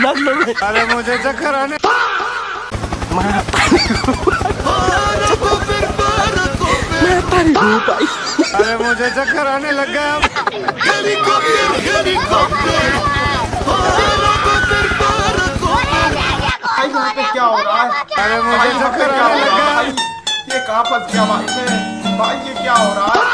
अरे मुझे चक्कर आने अरे मुझे चक्कर आने लग गया अब। यहाँ पे क्या हो रहा है? अरे मुझे चक्कर आने लग गया। ये कहाँ फंस गया भाई मैं? भाई ये क्या हो रहा है?